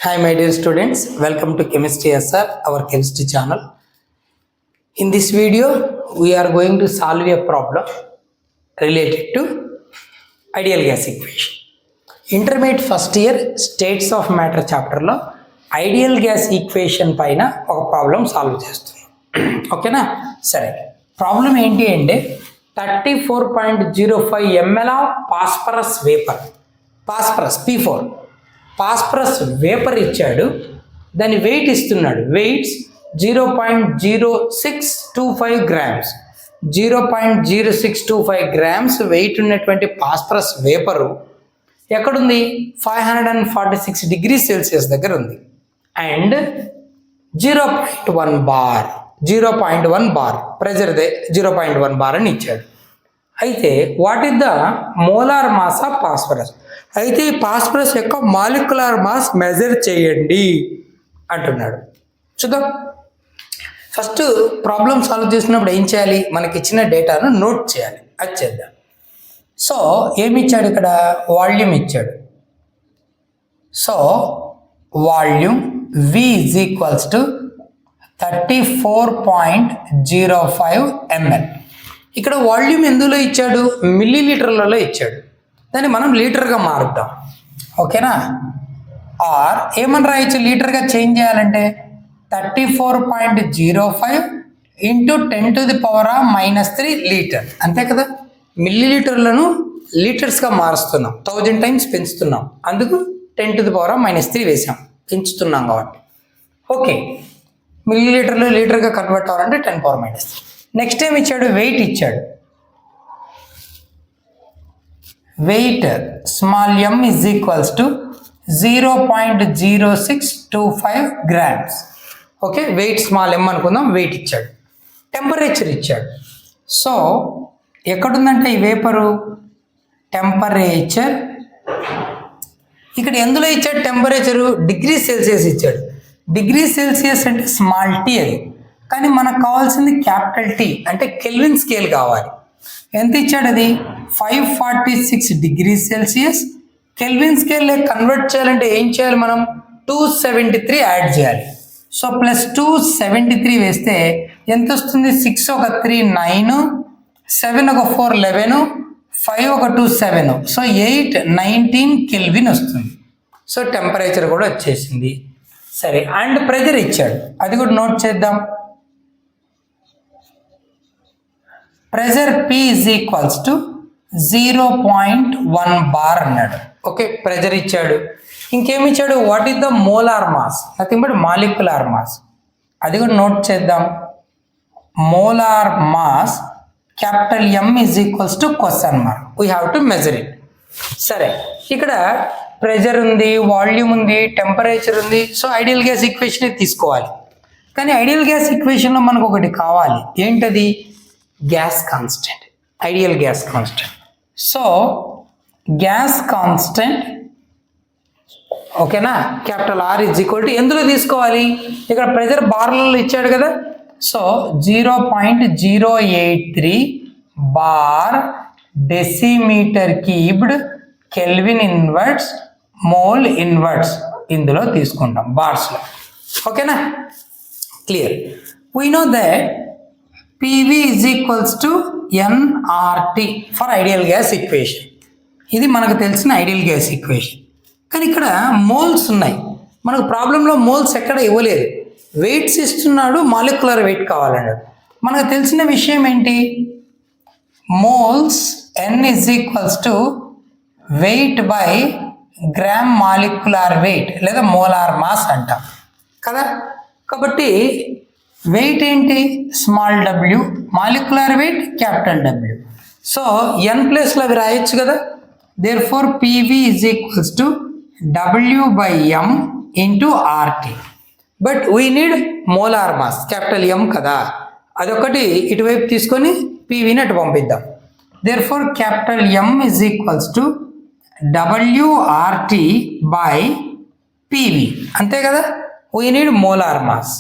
Hi my dear students, welcome to Chemistry SR, our chemistry channel. In this video, we are going to solve a problem related to ideal gas equation. Intermediate first year states of matter chapter lo ideal gas equation paina oka problem solve chestunnam. Okay na? Sare. Problem enti ante 34.05 ml of phosphorus vapor. Phosphorus P4 phosphorus vapour ఇచ్చాడు, దాని wait ఇస్తున్నాడు. Weights 0.0625 grams 0.0625 grams wait ఉన్నటువంటి phosphorus vapour ఎక్కడుంది? 546 degree Celsius దగ్గర ఉంది. And 0.1 bar pressure 0.1 bar అని ఇచ్చాడు. అయితే what is the molar mass of phosphorus? అయితే ఈ ఫాస్ఫరస్ యొక్క మాలిక్యులర్ మాస్ మెజర్ చేయండి అంటున్నాడు. చూద్దాం. ఫస్ట్ ప్రాబ్లం సాల్వ్ చేసినప్పుడు ఏం చేయాలి? మనకి ఇచ్చిన డేటాను నోట్ చేయాలి. అది చేద్దాం. సో ఏమి ఇచ్చాడు ఇక్కడ? వాల్యూమ్ ఇచ్చాడు. So volume V is equals to 34.05 ml. ఇక్కడ వాల్యూమ్ ఎందులో ఇచ్చాడు? మిల్లీ లీటర్లలో ఇచ్చాడు. దాన్ని మనం లీటర్గా మారుద్దాం. ఓకేనా? ఆర్ ఏమని రాయొచ్చు? లీటర్గా చేంజ్ చేయాలంటే 34.05 ఇంటూ 10⁻³ లీటర్. అంతే కదా? మిల్లీ లీటర్లను లీటర్స్గా మారుస్తున్నాం, 1000 టైమ్స్ పెంచుతున్నాం. అందుకు 10⁻³ వేసాం, పెంచుతున్నాం కాబట్టి. ఓకే, మిల్లీ లీటర్లు లీటర్గా కన్వర్ట్ అవ్వాలంటే 10⁻³. నెక్స్ట్ ఏం ఇచ్చాడు? వెయిట్ ఇచ్చాడు. Weight small m is equals to 0.0625 grams. Okay, weight small m అనుకుందాం. వెయిట్ ఇచ్చాడు. టెంపరేచర్ ఇచ్చాడు. సో ఎక్కడుందంటే ఈ వేపరు? టెంపరేచర్ ఇక్కడ ఎందులో ఇచ్చాడు? టెంపరేచరు డిగ్రీ సెల్సియస్ ఇచ్చాడు. డిగ్రీ సెల్సియస్ అంటే స్మాల్ టీ అది, కానీ మనకు కావాల్సింది క్యాపిటల్ టీ అంటే కెల్విన్ స్కేల్ కావాలి. ఎంత ఇచ్చాడు? అది 546 degree Celsius. Kelvin scale convert చేయాలంటే ఏం చేయాలి? మనం 273 యాడ్ చేయాలి. సో ప్లస్ 273 వేస్తే ఎంత వస్తుంది? 6 ఒక 3 9, 7 ఒక 4 11, 5 ఒక 2 7. సో 8 19 కెల్విన్ వస్తుంది. సో టెంపరేచర్ కూడా వచ్చేసింది. సరే, అండ్ ప్రెజర్ ఇచ్చాడు, అది కూడా నోట్ చేద్దాం. Pressure P is equals to 0.1 bar అన్నాడు. ఓకే, ప్రెజర్ ఇచ్చాడు. ఇంకేమి ఇచ్చాడు? What is the molar mass? Nothing but molecular mass. అది కూడా నోట్ చేద్దాం. Molar mass capital M is equals to question mark. We have to measure it. సరే, ఇక్కడ pressure ఉంది, వాల్యూమ్ ఉంది, టెంపరేచర్ ఉంది. సో ఐడియల్ గ్యాస్ ఈక్వేషన్ తీసుకోవాలి. కానీ ఐడియల్ గ్యాస్ ఈక్వేషన్లో మనకు ఒకటి కావాలి. ఏంటది? Gas constant, ideal gas constant. So gas constant ఓకేనా? Capital R is equal to ఎందులో తీసుకోవాలి? ఇక్కడ ప్రెజర్ బార్లలో ఇచ్చాడు కదా. So 0.083 bar decimetre cubed kelvin inverse mole inverse ఇందులో తీసుకుంటాం బార్స్లో. ఓకేనా? Clear. We know that PV is equals to nRT for ideal gas equation. ఇది మనకు తెలిసిన ఐడియల్ గ్యాస్ ఈక్వేషన్. కానీ ఇక్కడ మోల్స్ ఉన్నాయి. మనకు ప్రాబ్లంలో మోల్స్ ఎక్కడ ఇవ్వలేదు. వెయిట్స్ ఇస్తున్నాడు, మాలిక్యులర్ వెయిట్ కావాలన్నాడు. మనకు తెలిసిన విషయం ఏంటి? Moles N is equals to weight by gram molecular weight లేదా మోలార్ మాస్ అంటాం కదా. కాబట్టి వెయిట్ ఏంటి? Small w, molecular weight capital W. So n ప్లేస్లో అవి రాయొచ్చు కదా. Therefore PV is equals to W/m into RT. But we need molar mass, capital M కదా. అదొకటి ఇటువైపు తీసుకొని PVని అటు పంపిద్దాం. Therefore capital M is equals to WRT/PV. అంతే కదా. We need molar mass.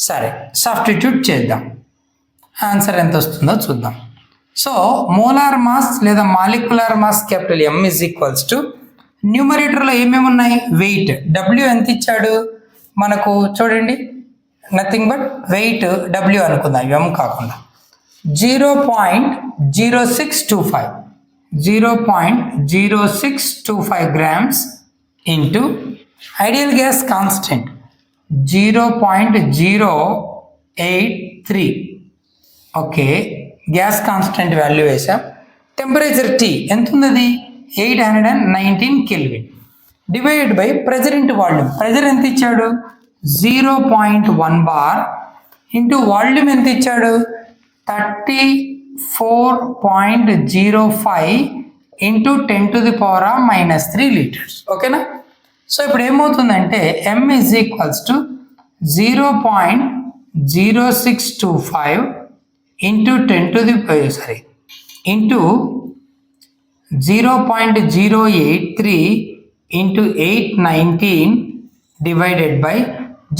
సరే, సబ్స్టిట్యూట్ చేద్దాం. ఆన్సర్ ఎంత వస్తుందో చూద్దాం. సో మోలార్ మాస్ లేదా molecular mass capital M is equals to న్యూమరేటర్లో ఏమేమి ఉన్నాయి? వెయిట్, డబ్ల్యూ ఎంత ఇచ్చాడు మనకు చూడండి, నథింగ్ బట్ వెయిట్ డబ్ల్యూ అనుకుందాం, ఎం కాకుండా 0.0625 0.0625 grams into ideal gas constant 0.083. Okay, gas constant value వేసాం. టెంపరేచర్ T ఎంత ఉంది? 819 kelvin divided by pressure into volume. Pressure ఎంత ఇచ్చాడు? 0.1 బార్ ఇంటూ వాల్యూమ్ ఎంత ఇచ్చాడు? 34.05 ఇంటూ 10⁻³ లీటర్స్. ఓకేనా? సో ఇప్పుడు ఏమవుతుందంటే M is equals to 0.0625 into 0.083 into 819 divided by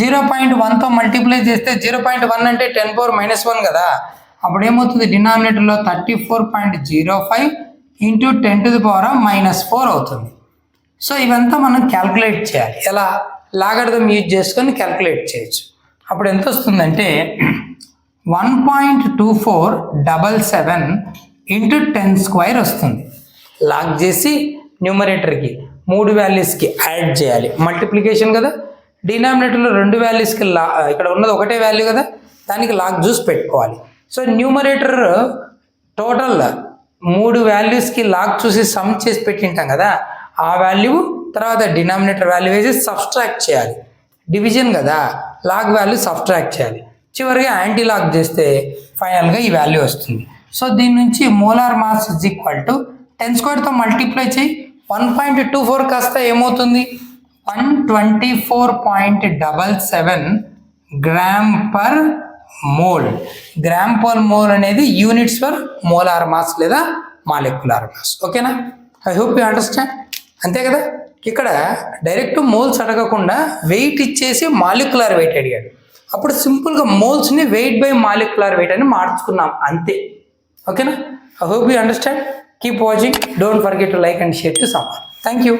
0.1తో మల్టిప్లై చేస్తే 0.1 అంటే 10⁻⁻1 కదా, అప్పుడు ఏమవుతుంది? డినామినేటర్లో 34.05 ఇంటూ 10⁻⁻4 అవుతుంది. సో ఇవంతా మనం క్యాల్కులేట్ చేయాలి. ఎలా? లాగరిథం యూజ్ చేసుకొని క్యాల్కులేట్ చేయొచ్చు. అప్పుడు ఎంత వస్తుందంటే 1.2477 ఇంటూ 10² వస్తుంది. లాగ్ చేసి న్యూమరేటర్కి 3 వాల్యూస్కి యాడ్ చేయాలి, మల్టిప్లికేషన్ కదా. డినామినేటర్లో 2 వాల్యూస్కి ఇక్కడ ఉన్నది ఒకటే వాల్యూ కదా, దానికి లాగ్ చూసి పెట్టుకోవాలి. సో న్యూమరేటర్ టోటల్ 3 వాల్యూస్కి లాగ్ చూసి సమ్ చేసి పెట్టింటాం కదా, ఆ వాల్యూ తర్వాత డినామినేటర్ వాల్యూ వేసి సబ్స్ట్రాక్ట్ చేయాలి. డివిజన్ కదా, లాగ్ వాల్యూ సబ్స్ట్రాక్ట్ చేయాలి. చివరిగా యాంటీ లాగ్ చేస్తే ఫైనల్గా ఈ వాల్యూ వస్తుంది. సో దీని నుంచి molar mass is equal to 10² multiply చేయి, 1.24 కాస్త ఏమవుతుంది? 124.77 gram per mole. Gram per mole అనేది యూనిట్స్ ఫర్ మోలార్ మాస్ లేదా మాలిక్యులర్ మాస్. ఓకేనా? I hope you understand. అంతే కదా, ఇక్కడ డైరెక్ట్ మోల్స్ అడగకుండా వెయిట్ ఇచ్చేసి మాలిక్యులర్ వెయిట్ అడిగాడు. అప్పుడు సింపుల్గా మోల్స్ని వెయిట్ బై మాలిక్యులర్ వెయిట్ అని మార్చుకున్నాం అంతే. ఓకేనా? I hope you understand. Keep watching. Don't forget to like and share to someone. Thank you.